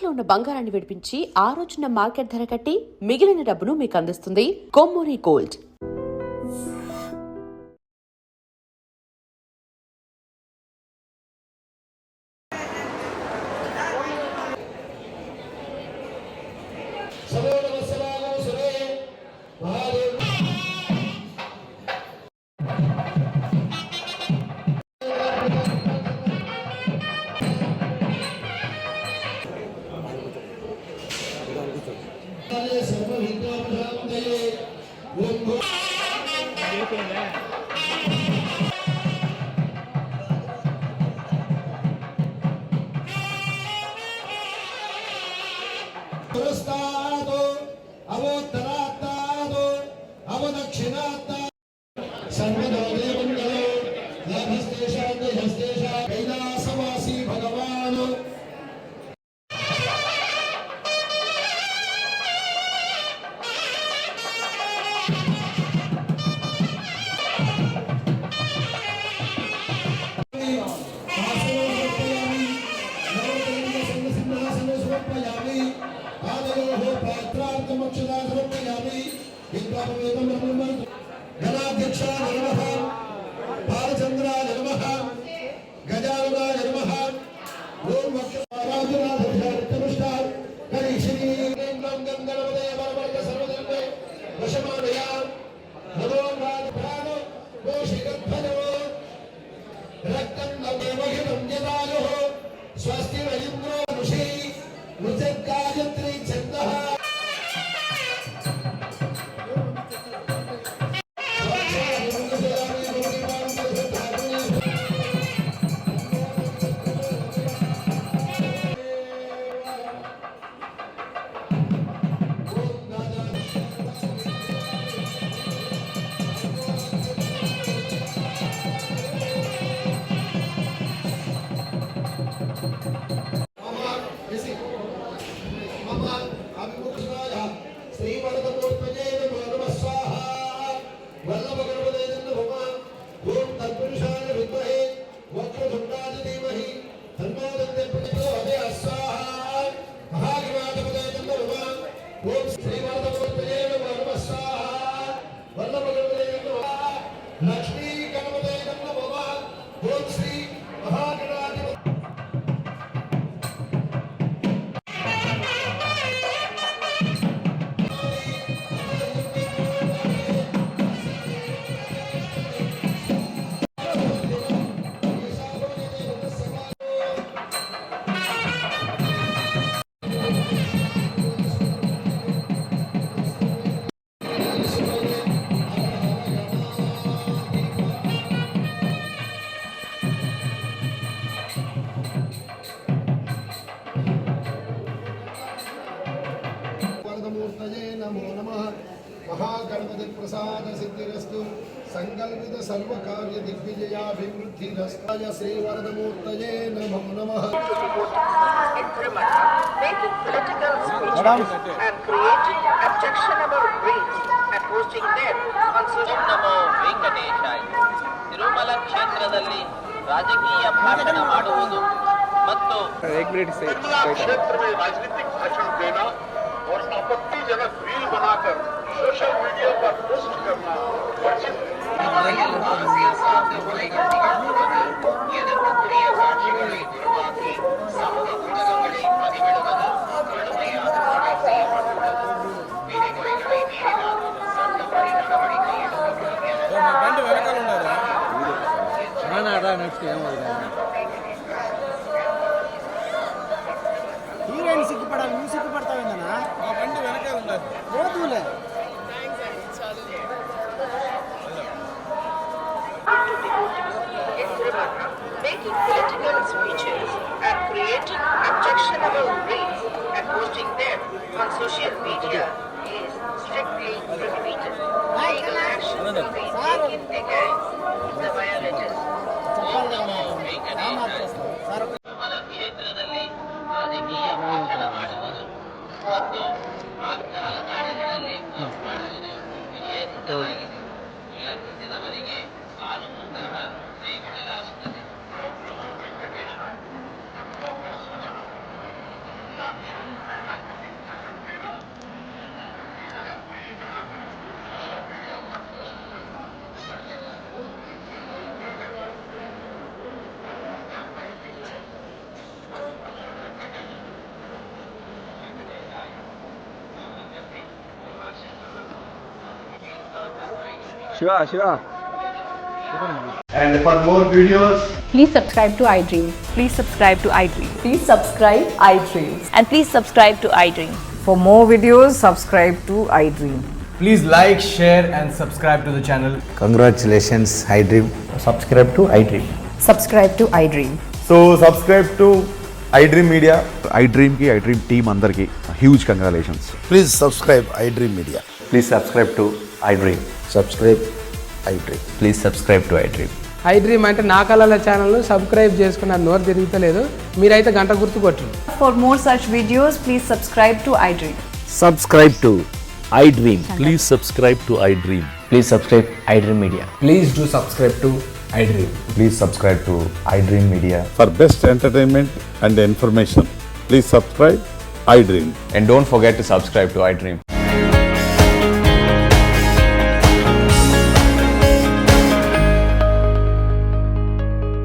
తాకట్లో ఉన్న బంగారాన్ని విడిపించి ఆ రోజున మార్కెట్ ధర కట్టి మిగిలిన డబ్బును మీకు అందిస్తుంది కొమ్మూరి గోల్డ్. कैलासवासी भगवान गणाध्यक्ष नमः बालचंद्र नमः गजानना नमः ओम वक्षराजनाथार गणेशनी नम गंगणपते वरवर्ग सर्वधर्मे वशमानया नमो राजभाग गोशिगध्वजो रक्तं नवमहितं यदायो स्वस्ति वैन्द्रो ऋषि मुजगायत्री छन्दः लक्ष्मी गणपते नमः ओम श्री महागणाधिपति नमो नमः महागणपति प्रसाद सिद्धिरस्तु संकल्पित सर्व कार्य दिग्विजयाभिवृद्धिरस्तु श्री वरदमूर्तये नमो नमः making political speeches and creating objectionable reels and posting them on social ನಮೋ ವೆಂಕಟೇಶಾಯ. ತಿರುಮಲ ಕ್ಷೇತ್ರದಲ್ಲಿ ರಾಜಕೀಯ ಭಾಷಣ ಮಾಡುವುದು ಮತ್ತು क्षेत्र में राजनीतिक भाषण देना और आपत्तिजनक रील बनाकर सोशल मीडिया पर पोस्ट करना वर्जित హీరోయిన్ సిగ్గుపడాలి, నువ్వు సిగ్గుపడతావేందన్నా? మా బండి వెనకాల ఉన్నది పోదులే. making political speeches and creating objectionable reels and posting them on social media is strictly prohibited. Legal action will be taken against the violators. Tirumala ಕ್ಷೇತ್ರದಲ್ಲಿ ರಾಜಕೀಯ ಭಾಷಣ ಮಾಡುವುದು ಮತ್ತು ಅಲಂಕಾರಗಳಲ್ಲಿ ಮಾಡುವುದು ನಿಷೇಧಿಸಲಾಗಿದೆ. ವಿಳಂಬಿಸಿದವರಿಗೆ ಕಾನೂನು ಕ್ರಮ ಕೈಗೊಳ್ಳಲಾಗುತ್ತದೆ. And for more videos, Please subscribe to iDream. Please subscribe to iDream. Please subscribe iDreams. And please subscribe to iDream. For more videos, subscribe to iDream. Please like, share and subscribe to the channel. Congratulations, iDream. Subscribe to iDream. Subscribe to iDream. So subscribe to iDream Media. iDream ki iDream team andarki huge congratulations. Please subscribe iDream Media. Please subscribe to iDream. Subscribe iDream. Please subscribe to iDream. iDream అంటే నా కళల channel subscribe చేసుకున్న నోరు తిరుగుతలేదు మీరైతే గంట గుర్తు కొట్టండి. For more such videos, please subscribe to iDream. Subscribe to iDream. Please subscribe to iDream. Please subscribe iDream Media. Please do subscribe to iDream. Please subscribe to iDream Media. For best entertainment and information, please subscribe iDream. And don't forget to subscribe to iDream.